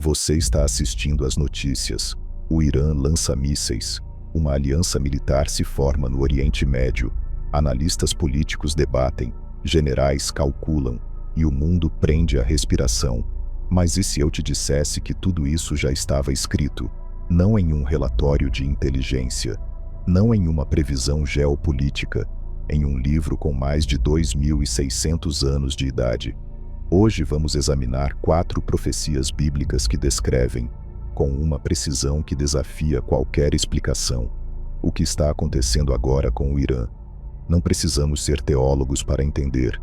Você está assistindo às notícias. O Irã lança mísseis. Uma aliança militar se forma no Oriente Médio. Analistas políticos debatem. Generais calculam. E o mundo prende a respiração. Mas e se eu te dissesse que tudo isso já estava escrito? Não em um relatório de inteligência. Não em uma previsão geopolítica. Em um livro com mais de 2.600 anos de idade. Hoje vamos examinar 4 profecias bíblicas que descrevem, com uma precisão que desafia qualquer explicação, o que está acontecendo agora com o Irã. Não precisamos ser teólogos para entender.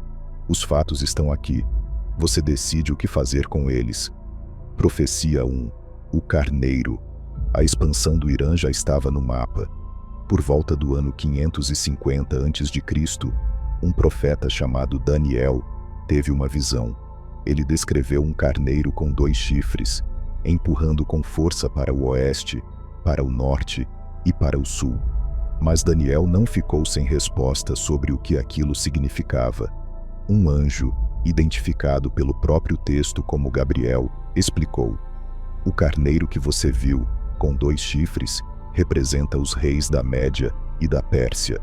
Os fatos estão aqui. Você decide o que fazer com eles. Profecia 1. O Carneiro. A expansão do Irã já estava no mapa. Por volta do ano 550 a.C., um profeta chamado Daniel teve uma visão. Ele descreveu um carneiro com 2 chifres, empurrando com força para o oeste, para o norte e para o sul. Mas Daniel não ficou sem resposta sobre o que aquilo significava. Um anjo, identificado pelo próprio texto como Gabriel, explicou: o carneiro que você viu, com 2 chifres, representa os reis da Média e da Pérsia.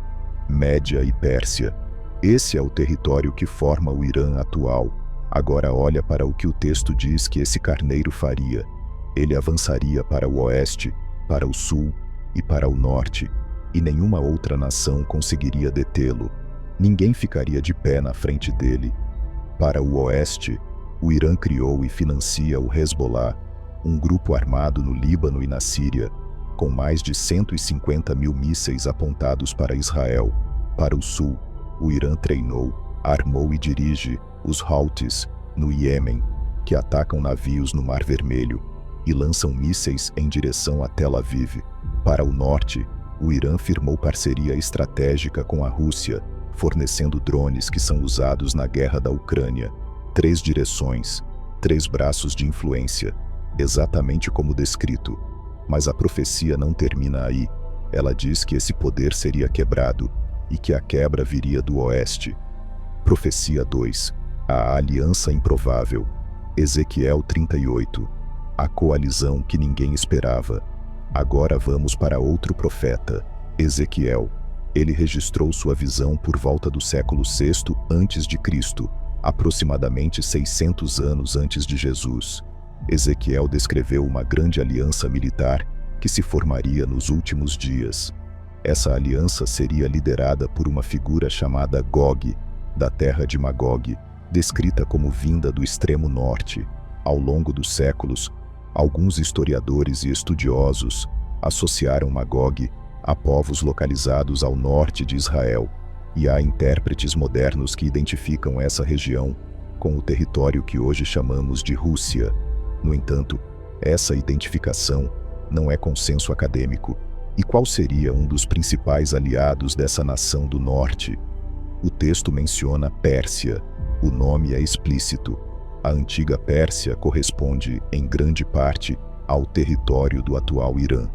Média e Pérsia. Esse é o território que forma o Irã atual. Agora olha para o que o texto diz que esse carneiro faria. Ele avançaria para o oeste, para o sul e para o norte, e nenhuma outra nação conseguiria detê-lo. Ninguém ficaria de pé na frente dele. Para o oeste, o Irã criou e financia o Hezbollah, um grupo armado no Líbano e na Síria, com mais de 150.000 mísseis apontados para Israel. Para o sul, o Irã treinou, armou e dirige os Houthis, no Iêmen, que atacam navios no Mar Vermelho e lançam mísseis em direção a Tel Aviv. Para o norte, o Irã firmou parceria estratégica com a Rússia, fornecendo drones que são usados na guerra da Ucrânia. 3 direções, 3 braços de influência, exatamente como descrito. Mas a profecia não termina aí. Ela diz que esse poder seria quebrado e que a quebra viria do oeste. Profecia 2. A aliança improvável. Ezequiel 38. A coalizão que ninguém esperava. Agora vamos para outro profeta, Ezequiel. Ele registrou sua visão por volta do século VI a.C., aproximadamente 600 anos antes de Jesus. Ezequiel descreveu uma grande aliança militar que se formaria nos últimos dias. Essa aliança seria liderada por uma figura chamada Gog, da terra de Magog, descrita como vinda do extremo norte. Ao longo dos séculos, alguns historiadores e estudiosos associaram Magog a povos localizados ao norte de Israel, e há intérpretes modernos que identificam essa região com o território que hoje chamamos de Rússia. No entanto, essa identificação não é consenso acadêmico. E qual seria um dos principais aliados dessa nação do norte? O texto menciona Pérsia. O nome é explícito. A antiga Pérsia corresponde, em grande parte, ao território do atual Irã.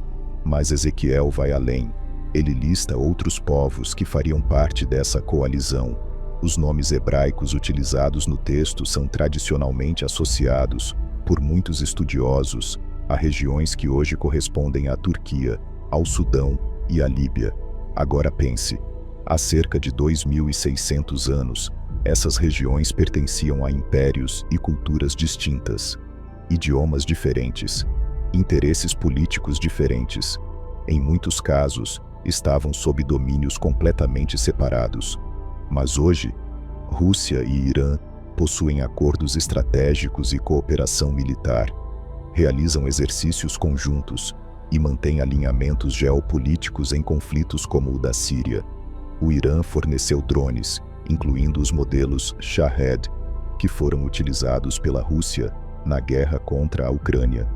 Mas Ezequiel vai além. Ele lista outros povos que fariam parte dessa coalizão. Os nomes hebraicos utilizados no texto são tradicionalmente associados, por muitos estudiosos, a regiões que hoje correspondem à Turquia, ao Sudão e à Líbia. Agora pense, há cerca de 2.600 anos, essas regiões pertenciam a impérios e culturas distintas, idiomas diferentes, interesses políticos diferentes. Em muitos casos, estavam sob domínios completamente separados. Mas hoje, Rússia e Irã possuem acordos estratégicos e cooperação militar, realizam exercícios conjuntos e mantêm alinhamentos geopolíticos em conflitos como o da Síria. O Irã forneceu drones, incluindo os modelos Shahed, que foram utilizados pela Rússia na guerra contra a Ucrânia.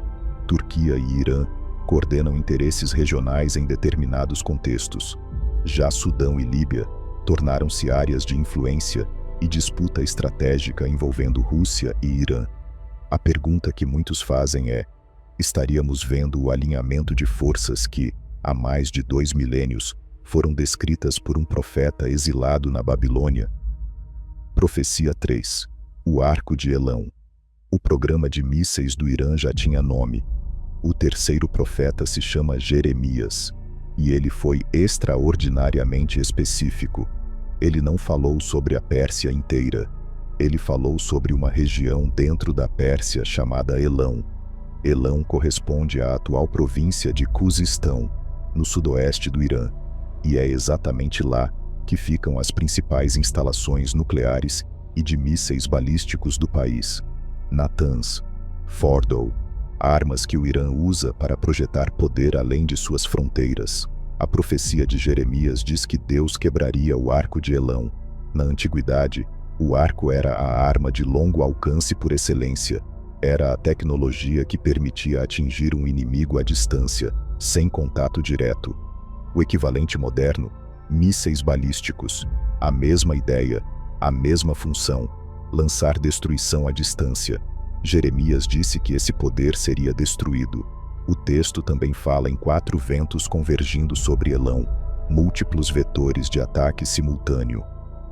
Turquia e Irã coordenam interesses regionais em determinados contextos. Já Sudão e Líbia tornaram-se áreas de influência e disputa estratégica envolvendo Rússia e Irã. A pergunta que muitos fazem é: estaríamos vendo o alinhamento de forças que, há mais de 2 milênios, foram descritas por um profeta exilado na Babilônia? Profecia 3. O Arco de Elão. O programa de mísseis do Irã já tinha nome. O terceiro profeta se chama Jeremias, e ele foi extraordinariamente específico. Ele não falou sobre a Pérsia inteira. Ele falou sobre uma região dentro da Pérsia chamada Elão. Elão corresponde à atual província de Khuzistão, no sudoeste do Irã, e é exatamente lá que ficam as principais instalações nucleares e de mísseis balísticos do país. Natanz, Fordow, armas que o Irã usa para projetar poder além de suas fronteiras. A profecia de Jeremias diz que Deus quebraria o arco de Elão. Na antiguidade, o arco era a arma de longo alcance por excelência. Era a tecnologia que permitia atingir um inimigo à distância, sem contato direto. O equivalente moderno, mísseis balísticos. A mesma ideia, a mesma função, lançar destruição à distância. Jeremias disse que esse poder seria destruído. O texto também fala em 4 ventos convergindo sobre Elão, múltiplos vetores de ataque simultâneo.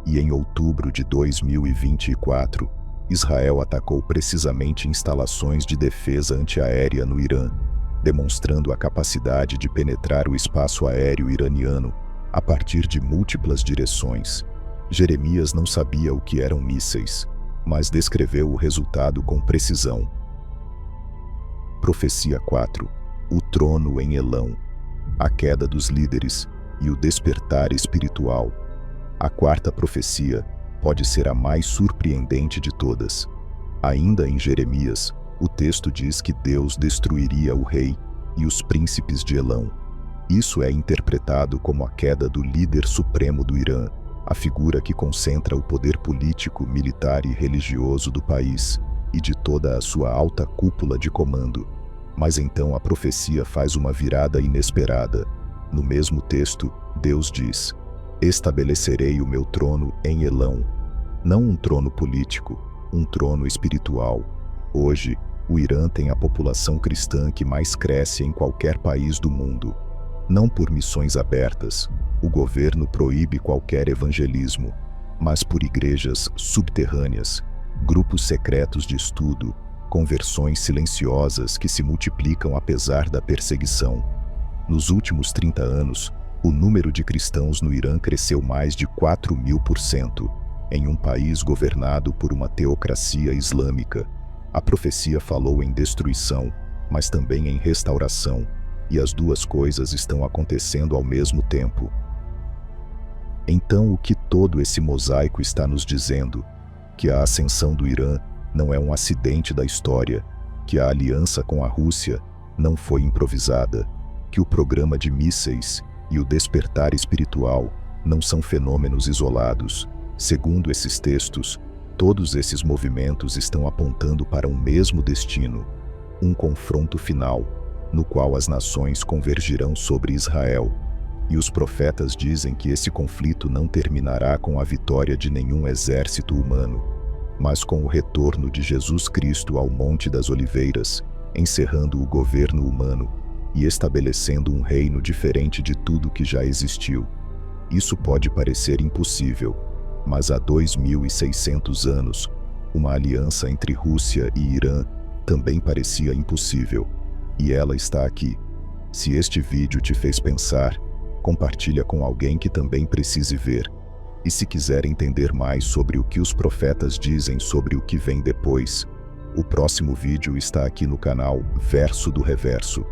E em outubro de 2024, Israel atacou precisamente instalações de defesa antiaérea no Irã, demonstrando a capacidade de penetrar o espaço aéreo iraniano a partir de múltiplas direções. Jeremias não sabia o que eram mísseis, mas descreveu o resultado com precisão. Profecia 4. O trono em Elão. A queda dos líderes e o despertar espiritual. A quarta profecia pode ser a mais surpreendente de todas. Ainda em Jeremias, o texto diz que Deus destruiria o rei e os príncipes de Elão. Isso é interpretado como a queda do líder supremo do Irã, a figura que concentra o poder político, militar e religioso do país, e de toda a sua alta cúpula de comando. Mas então a profecia faz uma virada inesperada. No mesmo texto, Deus diz: estabelecerei o meu trono em Elão. Não um trono político, um trono espiritual. Hoje, o Irã tem a população cristã que mais cresce em qualquer país do mundo. Não por missões abertas, o governo proíbe qualquer evangelismo, mas por igrejas subterrâneas, grupos secretos de estudo, conversões silenciosas que se multiplicam apesar da perseguição. Nos últimos 30 anos, o número de cristãos no Irã cresceu mais de 4.000%, em um país governado por uma teocracia islâmica. A profecia falou em destruição, mas também em restauração, e as duas coisas estão acontecendo ao mesmo tempo. Então, o que todo esse mosaico está nos dizendo? Que a ascensão do Irã não é um acidente da história, que a aliança com a Rússia não foi improvisada, que o programa de mísseis e o despertar espiritual não são fenômenos isolados. Segundo esses textos, todos esses movimentos estão apontando para um mesmo destino, um confronto final, no qual as nações convergirão sobre Israel. E os profetas dizem que esse conflito não terminará com a vitória de nenhum exército humano, mas com o retorno de Jesus Cristo ao Monte das Oliveiras, encerrando o governo humano e estabelecendo um reino diferente de tudo que já existiu. Isso pode parecer impossível, mas há 2.600 anos, uma aliança entre Rússia e Irã também parecia impossível. E ela está aqui. Se este vídeo te fez pensar, compartilha com alguém que também precise ver. E se quiser entender mais sobre o que os profetas dizem sobre o que vem depois, o próximo vídeo está aqui no canal Verso do Reverso.